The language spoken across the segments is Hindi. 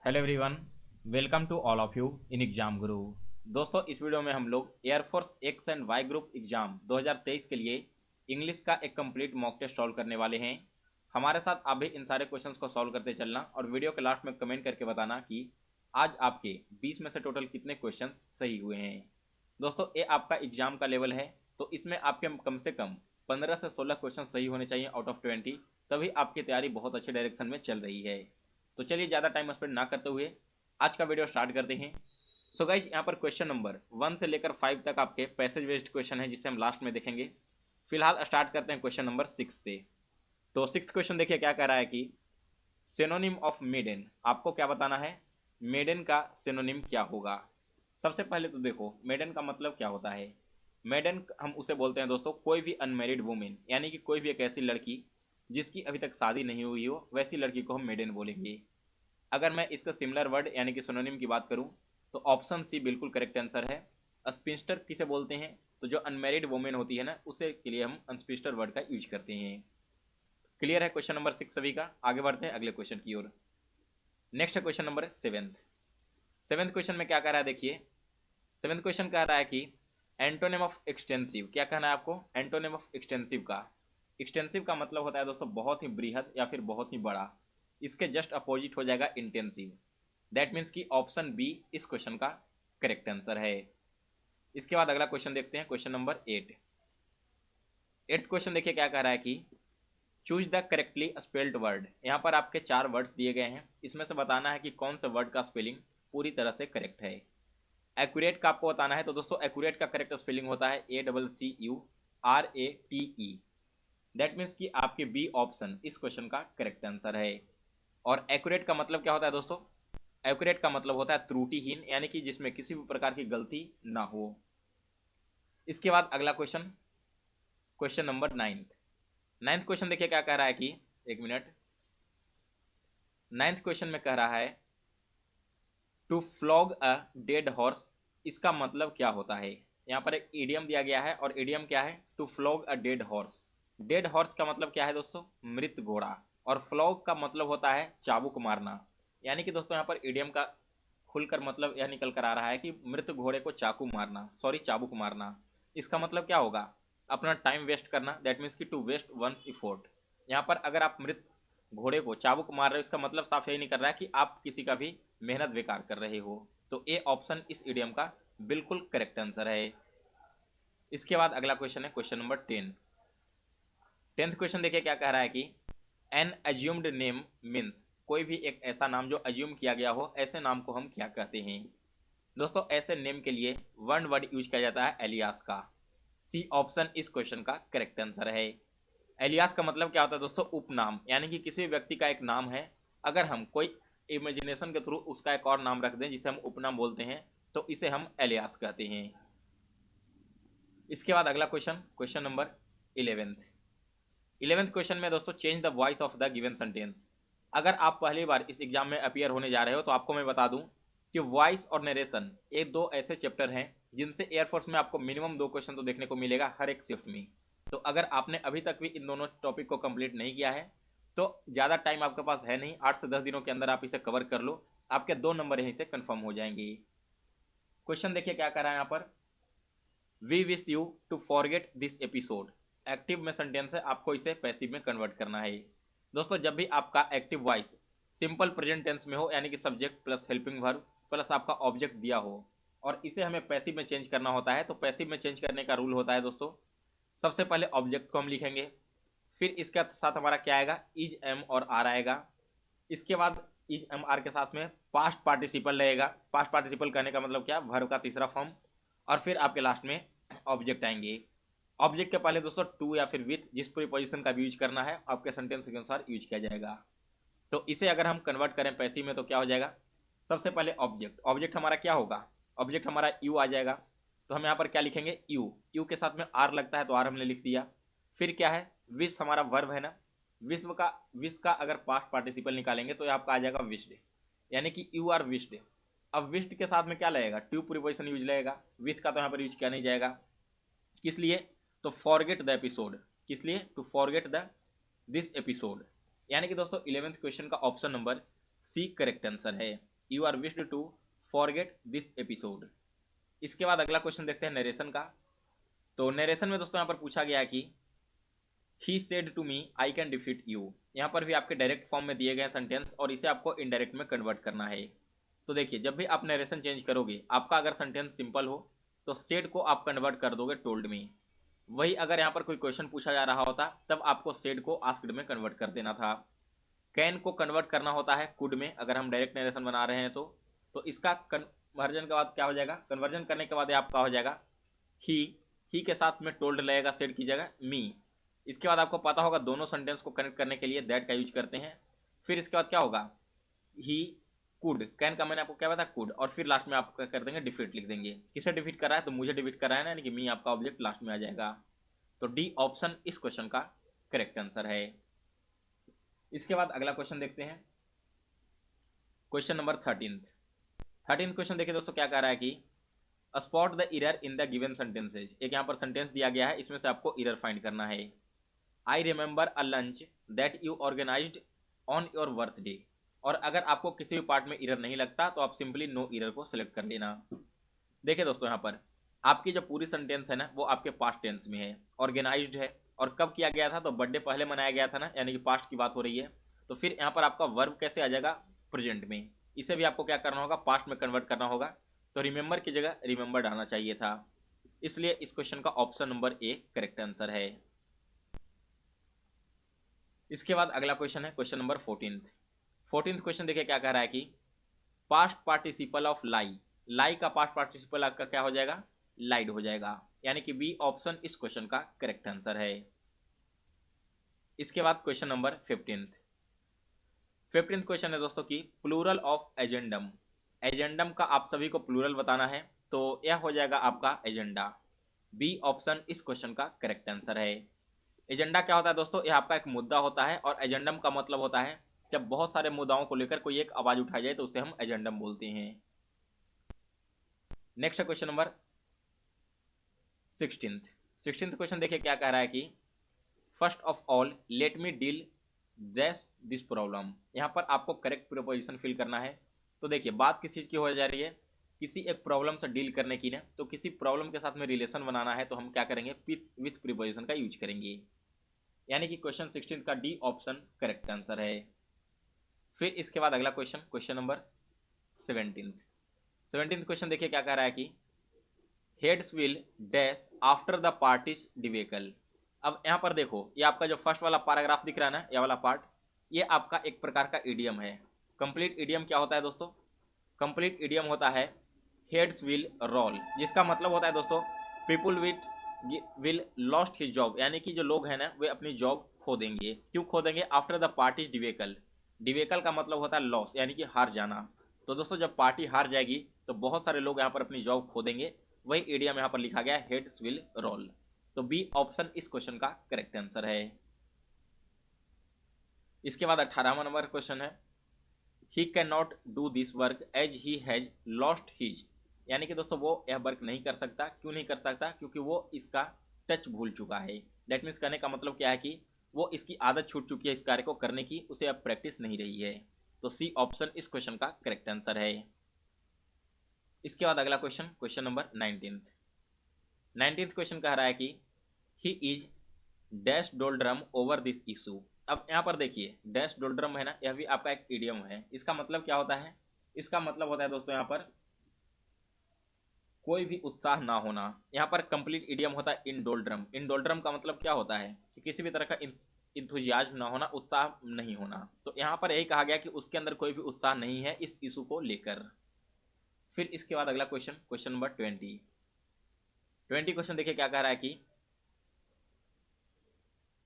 Hello everyone, welcome to all of you in exam guru. दोस्तों, इस वीडियो में हम लोग air force X and Y group exam 2023 के लिए इंग्लिश का एक कंप्लीट मॉक टेस्ट सॉल्व करने वाले हैं। हमारे साथ आप भी इन सारे क्वेश्चंस को सॉल्व करते चलना और वीडियो के लास्ट में कमेंट करके बताना कि आज आपके 20 में से टोटल कितने क्वेश्चन सही हुए हैं। दोस्तों, ये आपका एग्जाम का लेवल है, तो इसमें आपके कम से कम 15 से 16 क्वेश्चन सही होने चाहिए आउट ऑफ 20, तभी आपकी तैयारी बहुत अच्छे डायरेक्शन में चल रही है। तो चलिए ज़्यादा टाइम स्पेंड ना करते हुए आज का वीडियो स्टार्ट करते हैं। सो गाइज, यहाँ पर क्वेश्चन नंबर 1 से लेकर 5 तक आपके पैसेज बेस्ड क्वेश्चन है, जिसे हम लास्ट में देखेंगे। फिलहाल स्टार्ट करते हैं क्वेश्चन नंबर 6 से। तो 6 क्वेश्चन देखिए क्या कह रहा है कि सिनोनिम ऑफ मेडन। आपको क्या बताना है, मेडन का सिनोनिम क्या होगा। सबसे पहले तो देखो, मेडन का मतलब क्या होता है। मेडन हम उसे बोलते हैं दोस्तों, कोई भी अनमेरिड वुमेन, यानी कि कोई भी एक ऐसी लड़की जिसकी अभी तक शादी नहीं हुई हो, वैसी लड़की को हम मेडन बोलेंगे। अगर मैं इसका सिमिलर वर्ड यानी कि सिनोनिम की बात करूं तो ऑप्शन सी बिल्कुल करेक्ट आंसर है। स्पिंस्टर किसे बोलते हैं, तो जो अनमेरिड वुमेन होती है ना, उसे के लिए हम अनस्पिंस्टर वर्ड का यूज करते हैं। क्लियर है क्वेश्चन नंबर 6 सभी का। आगे बढ़ते हैं अगले क्वेश्चन की ओर। Next question number 7th question में क्या कह रहा है, देखिए 7th क्वेश्चन कह रहा है कि एंटोनिम ऑफ एक्सटेंसिव। क्या कहना है आपको, एंटोनिम ऑफ एक्सटेंसिव का। एक्सटेंसिव का मतलब होता है दोस्तों बहुत ही बृहद या फिर बहुत ही बड़ा। इसके जस्ट अपोजिट हो जाएगा इंटेंसिव। दैट मीन्स कि ऑप्शन बी इस क्वेश्चन का करेक्ट आंसर है। इसके बाद अगला क्वेश्चन देखते हैं, क्वेश्चन नंबर 8th क्वेश्चन देखिए क्या कह रहा है कि choose the correctly spelled word. यहाँ पर आपके 4 वर्ड्स दिए गए हैं, इसमें से बताना है कि कौन से वर्ड का स्पेलिंग पूरी तरह से करेक्ट है। एक्यूरेट का आपको बताना है, तो दोस्तों एक्यूरेट का करेक्ट स्पेलिंग होता है ACCURATE। दैट मीन्स कि आपके बी ऑप्शन इस क्वेश्चन का करेक्ट आंसर है। और एक्यूरेट का मतलब क्या होता है दोस्तों, एक्यूरेट का मतलब होता है त्रुटिहीन, यानी कि जिसमें किसी भी प्रकार की गलती ना हो। इसके बाद अगला question, question number 9th question देखिए क्या कह रहा है कि एक मिनट। 9th क्वेश्चन में कह रहा है to flog a dead horse. इसका मतलब क्या होता है। यहाँ पर एक इडियम दिया गया है और इडियम क्या है, to flog a dead horse. Dead horse का मतलब क्या है दोस्तों, मृत घोड़ा। और फ्लॉग का मतलब होता है चाबुक मारना। यानी कि दोस्तों यहाँ पर इडियम का खुलकर मतलब यह निकल कर आ रहा है कि मृत घोड़े को चाकू मारना, सॉरी चाबुक मारना। इसका मतलब क्या होगा, अपना टाइम वेस्ट करना। दैट मीन्स कि टू वेस्ट वंस इफोर्ट। यहाँ पर अगर आप मृत घोड़े को चाबुक मार रहे हो, इसका मतलब साफ यही नहीं कर रहा है कि आप किसी का भी मेहनत बेकार कर रहे हो। तो ए ऑप्शन इस इडियम का बिल्कुल करेक्ट आंसर है। इसके बाद अगला क्वेश्चन है क्वेश्चन नंबर 10th क्वेश्चन देखिए क्या कह रहा है कि एन अज्यूम्ड नेम मीन्स। कोई भी एक ऐसा नाम जो अज्यूम किया गया हो, ऐसे नाम को हम क्या कहते हैं। दोस्तों, ऐसे नेम के लिए वन वर्ड यूज किया जाता है एलियास का। सी ऑप्शन इस क्वेश्चन का करेक्ट आंसर है। एलियास का मतलब क्या होता है दोस्तों, उपनाम। यानी कि किसी व्यक्ति का एक नाम है, अगर हम कोई इमेजिनेशन के थ्रू उसका एक और नाम रख दें जिसे हम उपनाम बोलते हैं, तो इसे हम एलियास कहते हैं। इसके बाद अगला question, question number 11th question में दोस्तों change the voice of the given sentence. अगर आप पहली बार इस एग्जाम में अपीयर होने जा रहे हो तो आपको मैं बता दूं कि वॉइस और नरेशन ये 2 ऐसे चैप्टर हैं जिनसे एयरफोर्स में आपको मिनिमम 2 क्वेश्चन तो देखने को मिलेगा हर एक शिफ्ट में। तो अगर आपने अभी तक भी इन दोनों टॉपिक को कंप्लीट नहीं किया है तो ज़्यादा टाइम आपके पास है नहीं, 8 से 10 दिनों के अंदर आप इसे कवर कर लो, आपके 2 नंबर यहीं से कन्फर्म हो जाएंगे। क्वेश्चन देखिए क्या कर रहा है यहाँ पर, we wish you to forget this episode. Active में सेंटेंस है, आपको इसे पैसिव में कन्वर्ट करना है। दोस्तों, जब भी आपका active voice simple present tense में हो, यानी कि subject plus helping verb plus आपका ऑब्जेक्ट दिया हो और इसे हमें पैसिव में चेंज करना होता है, तो पैसिव में चेंज करने का रूल होता है दोस्तों, सबसे पहले ऑब्जेक्ट को हम लिखेंगे, फिर इसके साथ हमारा क्या आएगा, इज एम और आर आएगा। इसके बाद इज एम आर के साथ में पास्ट पार्टिसिपल रहेगा। पास्ट पार्टिसिपल कहने का मतलब क्या, वर्ब का तीसरा फॉर्म। और फिर आपके लास्ट में ऑब्जेक्ट आएंगे। ऑब्जेक्ट के पहले दोस्तों टू या फिर विथ, जिस प्रीपोजिशन का भी यूज करना है आपके सेंटेंस के अनुसार यूज किया जाएगा। तो इसे अगर हम कन्वर्ट करें पैसिव में तो क्या हो जाएगा, सबसे पहले ऑब्जेक्ट हमारा क्या होगा, ऑब्जेक्ट हमारा यू आ जाएगा। तो हम यहाँ पर क्या लिखेंगे, यू के साथ में आर लगता है तो आर हमने लिख दिया। फिर क्या है, विश हमारा वर्ब है ना, विश का अगर पास्ट पार्टिसिपल निकालेंगे तो आपका आ जाएगा विश्ड, यानी कि यू आर विश्ड। अब विश्ड के साथ में क्या लगेगा, टू प्रीपोजिशन यूज लगेगा, विश का तो यहाँ पर यूज किया नहीं जाएगा। किस लिए, तो फॉरगेट द एपिसोड। किस लिए, to forget the this episode. यानी कि दोस्तों 11th क्वेश्चन का option number C correct answer है। You are wished to forget this episode. इसके बाद अगला क्वेश्चन देखते हैं नरेशन का। तो नरेशन में दोस्तों यहाँ पर पूछा गया है कि he said to me I can defeat you. यहाँ पर भी आपके डायरेक्ट फॉर्म में दिए गए सेंटेंस और इसे आपको इनडायरेक्ट में कन्वर्ट करना है। तो देखिए, जब भी आप नरेशन चेंज करोगे, आपका अगर सेंटेंस सिंपल हो तो सेड को आप कन्वर्ट कर दोगे टोल्ड में। वही अगर यहाँ पर कोई क्वेश्चन पूछा जा रहा होता तब आपको सेड को आस्क्ड में कन्वर्ट कर देना था। कैन को कन्वर्ट करना होता है कुड में, अगर हम डायरेक्ट नरेशन बना रहे हैं तो इसका कन्वर्जन के बाद क्या हो जाएगा, कन्वर्जन करने के बाद आपका हो जाएगा ही के साथ में टोल्ड लगेगा सेड की जगह मी। इसके बाद आपको पता होगा दोनों सेंटेंस को कनेक्ट करने के लिए दैट का यूज करते हैं। फिर इसके बाद क्या होगा, ही कुड, कैन का मैंने आपको क्या बताया कुड, और फिर लास्ट में आप क्या कर देंगे, डिफीट लिख देंगे। किसे डिफीट करा है, तो मुझे डिफीट करा है ना, यानी कि मी आपका ऑब्जेक्ट लास्ट में आ जाएगा। तो डी ऑप्शन इस क्वेश्चन का करेक्ट आंसर है। इसके बाद अगला क्वेश्चन देखते हैं, क्वेश्चन नंबर 13 क्वेश्चन देखिए दोस्तों, क्या कह रहा है कि spot the error in the given sentences. एक यहाँ पर सेंटेंस दिया गया है, इसमें से आपको एरर फाइंड करना है। I remember a lunch that you organised on your birthday. और अगर आपको किसी भी पार्ट में एरर नहीं लगता तो आप सिंपली नो एरर को सिलेक्ट कर लेना। देखिए दोस्तों, यहाँ पर आपकी जो पूरी सेंटेंस है ना, वो आपके पास्ट टेंस में है, ऑर्गेनाइज्ड है, और कब किया गया था, तो बर्थडे पहले मनाया गया था ना, यानी कि पास्ट की बात हो रही है। तो फिर यहाँ पर आपका वर्ब कैसे आ जाएगा, प्रेजेंट में। इसे भी आपको क्या करना होगा, पास्ट में कन्वर्ट करना होगा। तो रिमेंबर की जगह रिमेंबर्ड आना चाहिए था, इसलिए इस क्वेश्चन का option number A correct answer है। इसके बाद अगला क्वेश्चन है क्वेश्चन नंबर 14 क्वेश्चन देखिए क्या कह रहा है कि पास्ट पार्टिसिपल ऑफ लाई का पास्ट पार्टिसिपल आपका क्या हो जाएगा, लाइड हो जाएगा, यानी कि बी ऑप्शन इस क्वेश्चन का करेक्ट आंसर है। इसके बाद क्वेश्चन नंबर 15 क्वेश्चन है दोस्तों की प्लूरल ऑफ एजेंडम। एजेंडम का आप सभी को प्लूरल बताना है, तो यह हो जाएगा आपका एजेंडा। बी ऑप्शन इस क्वेश्चन का करेक्ट आंसर है। एजेंडा क्या होता है दोस्तों, यह आपका एक मुद्दा होता है, और एजेंडम का मतलब होता है जब बहुत सारे मुद्दाओं को लेकर कोई एक आवाज उठाई जाए तो उसे हम एजेंडम बोलते हैं। नेक्स्ट क्वेश्चन नंबर 16 क्वेश्चन देखिए क्या कह रहा है कि first of all let me deal this problem. यहाँ पर आपको करेक्ट प्रीपोजिशन फिल करना है। तो देखिए, बात किस चीज़ की हो जा रही है, किसी एक प्रॉब्लम से डील करने की ना, तो किसी प्रॉब्लम के साथ में रिलेशन बनाना है, तो हम क्या करेंगे, विथ प्रीपोजिशन का यूज करेंगे, यानी कि क्वेश्चन 16 का डी ऑप्शन करेक्ट आंसर है। फिर इसके बाद अगला क्वेश्चन नंबर 17 क्वेश्चन देखिए क्या कह रहा है कि heads will dash after the parties debacle. अब यहाँ पर देखो, ये आपका जो फर्स्ट वाला पैराग्राफ दिख रहा है ना, ये वाला पार्ट, ये आपका एक प्रकार का इडियम है। कंप्लीट इडियम क्या होता है दोस्तों, कंप्लीट इडियम होता है हेड्स विल रोल, जिसका मतलब होता है दोस्तों people will lost his job, यानी कि जो लोग हैं ना वे अपनी जॉब खो देंगे। क्यों खो देंगे, after the parties debacle. Debacle का मतलब होता है लॉस, यानी कि हार जाना। तो दोस्तों जब पार्टी हार जाएगी तो बहुत सारे लोग यहाँ पर अपनी जॉब खो देंगे, वही इडियम यहाँ पर लिखा गया है हेड्स विल रोल। तो बी ऑप्शन इस क्वेश्चन का करेक्ट आंसर है। इसके बाद 18वां नंबर क्वेश्चन है he can not do this work as he has lost his. यानी कि दोस्तों वो यह वर्क नहीं कर सकता। क्यों नहीं कर सकता, क्योंकि वो इसका टच भूल चुका है। दैट मीन्स कहने का मतलब क्या है कि वो इसकी आदत छूट चुकी है इस कार्य को करने की, उसे अब प्रैक्टिस नहीं रही है। तो सी ऑप्शन इस क्वेश्चन का करेक्ट आंसर है। इसके बाद अगला क्वेश्चन नंबर 19 क्वेश्चन कह रहा है कि he is dash doldrum over this issue. अब यहाँ पर देखिए, डैश डोल्ड्रम है ना, यह भी आपका एक इडियम है। इसका मतलब क्या होता है, इसका मतलब होता है दोस्तों यहाँ पर कोई भी उत्साह ना होना। यहाँ पर कंप्लीट इडियम होता है इन डोल्ड्रम। इन डोल्ड्रम का मतलब क्या होता है कि किसी भी तरह का इंथुजियाज्म ना होना, उत्साह नहीं होना। तो यहाँ पर यही कहा गया कि उसके अंदर कोई भी उत्साह नहीं है इस इशू को लेकर। फिर इसके बाद अगला क्वेश्चन नंबर 20 क्वेश्चन देखिए क्या कह रहा है कि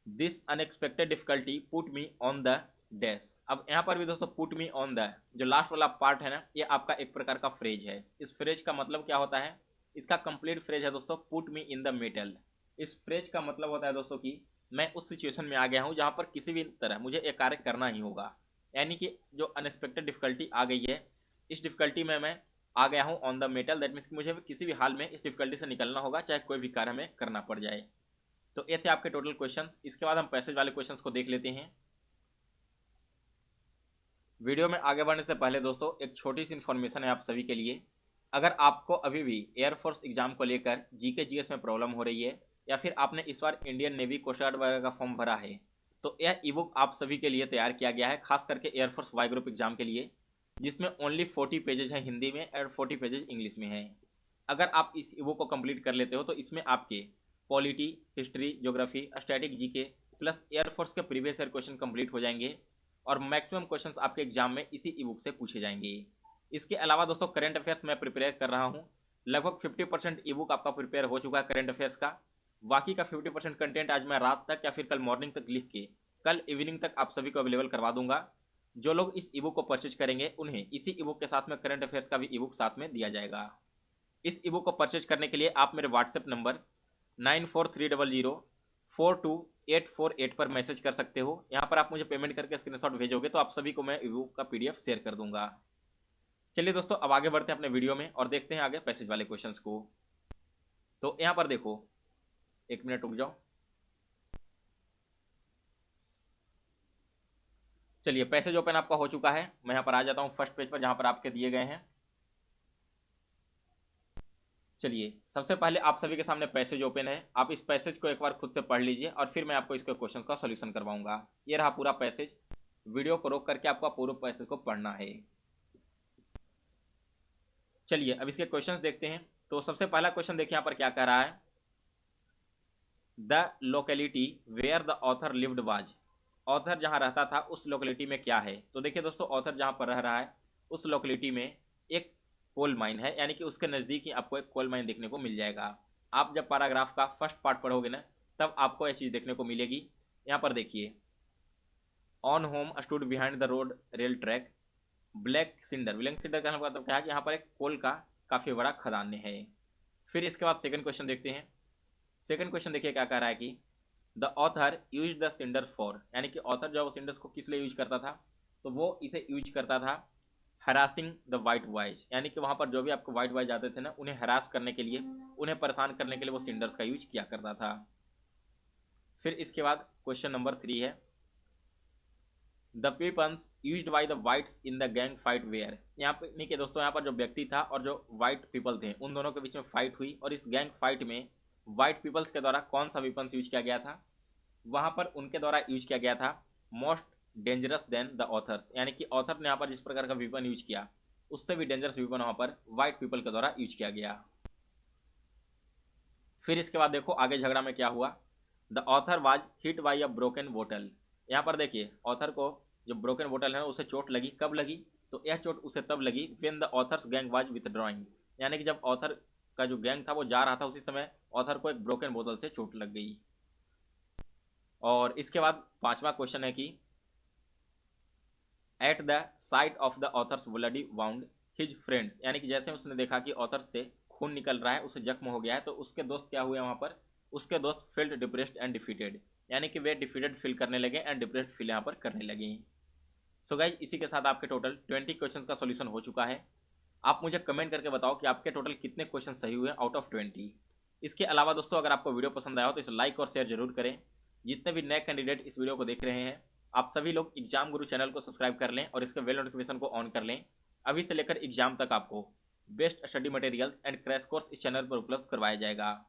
this unexpected difficulty put me on the dash. अब यहाँ पर भी दोस्तों पुट मी ऑन द, जो लास्ट वाला पार्ट है ना, ये आपका एक प्रकार का फ्रेज है। इस फ्रेज का मतलब क्या होता है, इसका कंप्लीट फ्रेज है दोस्तों put me in the metal. इस फ्रेज का मतलब होता है दोस्तों कि मैं उस सिचुएशन में आ गया हूँ जहाँ पर किसी भी तरह मुझे एक कार्य करना ही होगा। यानी कि जो अनएक्सपेक्टेड डिफिकल्टी आ गई है, इस डिफिकल्टी में मैं आ गया हूँ on the metal. That means कि मुझे किसी भी हाल में इस डिफिकल्टी से निकलना होगा, चाहे कोई भी कार्य हमें करना पड़ जाए। तो ये थे आपके टोटल क्वेश्चंस। इसके बाद हम पैसेज वाले क्वेश्चंस को देख लेते हैं। वीडियो में आगे बढ़ने से पहले दोस्तों एक छोटी सी इन्फॉर्मेशन है आप सभी के लिए। अगर आपको अभी भी एयरफोर्स एग्जाम को लेकर जीके जीएस में प्रॉब्लम हो रही है या फिर आपने इस बार इंडियन नेवी कोस्ट गार्ड वगैरह का फॉर्म भरा है, तो यह ई बुक आप सभी के लिए तैयार किया गया है, खास करके एयरफोर्स वाई ग्रुप एग्जाम के लिए, जिसमें ओनली 40 पेजेज हैं हिंदी में और 40 पेजेज इंग्लिश में हैं। अगर आप इस ई बुक को कंप्लीट कर लेते हो तो इसमें आपके polity, history, geography, static GK plus air force के प्रीवियस ईयर क्वेश्चन कंप्लीट हो जाएंगे और मैक्सिमम क्वेश्चंस आपके एग्जाम में इसी ई बुक से पूछे जाएंगे। इसके अलावा दोस्तों करंट अफेयर्स मैं प्रिपेयर कर रहा हूँ। लगभग 50% ई बुक आपका प्रिपेयर हो चुका है करंट अफेयर्स का। बाकी का 50% कंटेंट आज मैं रात तक या फिर कल मॉर्निंग तक लिख के कल इवनिंग तक आप सभी को अवेलेबल करवा दूंगा। जो लोग इस ई बुक को परचेज करेंगे उन्हें इसी ई बुक के साथ में करंट अफेयर्स का भी ई बुक साथ में दिया जाएगा। इस ई बुक को परचेज करने के लिए आप मेरे व्हाट्सएप नंबर 9430042848 पर मैसेज कर सकते हो। यहाँ पर आप मुझे पेमेंट करके स्क्रीनशॉट भेजोगे तो आप सभी को मैं ई बुक का PDF शेयर कर दूंगा। चलिए दोस्तों अब आगे बढ़ते हैं अपने वीडियो में और देखते हैं आगे पैसेज वाले क्वेश्चंस को। तो यहाँ पर देखो, एक मिनट रुक जाओ। चलिए पैसेज ओपन आपका हो चुका है। मैं यहाँ पर आ जाता हूँ फर्स्ट पेज पर जहाँ पर आपके दिए गए हैं। चलिए सबसे पहले आप सभी के सामने पैसेज ओपन है। आप इस पैसेज को एक बार खुद से पढ़ लीजिए और फिर मैं आपको इसके क्वेश्चन का सॉल्यूशन करवाऊंगा। ये रहा पूरा पैसेज। वीडियो को रोक करके आपको पूरे पैसेज को पढ़ना है। चलिए अब इसके क्वेश्चंस देखते हैं। तो सबसे पहला क्वेश्चन देखिए यहाँ पर क्या कह रहा है। The locality where the author lived was. Author जहाँ रहता था उस लोकेलिटी में क्या है। तो देखिए दोस्तों, ऑथर जहाँ पर रह रहा है उस लोकेलिटी में एक कोल माइन है, यानी कि उसके नज़दीक ही आपको एक कोल माइन देखने को मिल जाएगा। आप जब पैराग्राफ का फर्स्ट पार्ट पढ़ोगे ना तब आपको यह चीज़ देखने को मिलेगी। यहाँ पर देखिए, on home stood behind the road rail track black cinder. Black cinder का मतलब क्या है कि यहाँ पर एक कोल का काफ़ी बड़ा खदान है। फिर इसके बाद सेकंड क्वेश्चन देखते हैं। सेकंड क्वेश्चन देखिए क्या कह रहा है कि the author use the cinder for, यानी कि ऑथर जो सिंडर्स को किस लिए यूज करता था, तो वो इसे यूज करता था हरासिंग द वाइट बॉयज, यानी कि वहाँ पर जो भी आपको वाइट बॉयज आते थे ना उन्हें हरास करने के लिए, उन्हें परेशान करने के लिए वो सिंडर्स का यूज किया करता था। फिर इसके बाद क्वेश्चन नंबर 3 है the weapons used by the whites in the gang fight were. यहाँ पे नहीं कि दोस्तों, यहाँ पर जो व्यक्ति था और जो वाइट पीपल थे उन दोनों के बीच में फाइट हुई और इस गैंग फाइट में वाइट पीपल्स के द्वारा कौन सा वेपन्स यूज किया गया था। वहाँ पर उनके द्वारा यूज किया गया था most dangerous than the author's, यानी कि ऑथर ने यहाँ पर जिस प्रकार का वेपन यूज किया उससे भी डेंजरस वेपन वहाँ पर वाइट पीपल के द्वारा यूज किया गया। फिर इसके बाद देखो आगे झगड़ा में क्या हुआ। The author was hit by a broken bottle. यहाँ पर देखिए ऑथर को जो ब्रोकन बोटल है उसे चोट लगी। कब लगी, तो यह चोट उसे तब लगी when the author's gang was withdrawing, यानी कि जब ऑथर का जो गैंग था वो जा रहा था उसी समय ऑथर को एक ब्रोकन बोतल से चोट लग गई। और इसके बाद पांचवा क्वेश्चन है कि at the site of the author's bloody wound his friends, यानी कि जैसे उसने देखा कि ऑथर से खून निकल रहा है, उसे जख्म हो गया है, तो उसके दोस्त क्या हुए वहाँ पर, उसके दोस्त फील्ड डिप्रेस्ड एंड डिफीटेड, यानी कि वे डिफीटेड फील करने लगे एंड डिप्रेस्ड फील यहाँ पर करने लगे। सो गाइज इसी के साथ आपके टोटल 20 क्वेश्चन का सॉल्यूशन हो चुका है। आप मुझे कमेंट करके बताओ कि आपके टोटल कितने क्वेश्चन सही हुए आउट ऑफ 20। इसके अलावा दोस्तों अगर आपको वीडियो पसंद आया हो तो इसे लाइक और शेयर जरूर करें। जितने भी नए कैंडिडेट इस वीडियो को देख रहे हैं आप सभी लोग एग्जाम गुरु चैनल को सब्सक्राइब कर लें और इसके बेल नोटिफिकेशन को ऑन कर लें। अभी से लेकर एग्जाम तक आपको best study materials and crash course इस चैनल पर उपलब्ध करवाया जाएगा।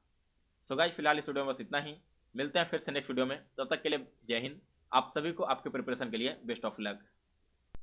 सो गाइस फिलहाल इस वीडियो में बस इतना ही। मिलते हैं फिर से नेक्स्ट वीडियो में, तब तक के लिए जय हिंद। आप सभी को आपके प्रिपरेशन के लिए बेस्ट ऑफ लक।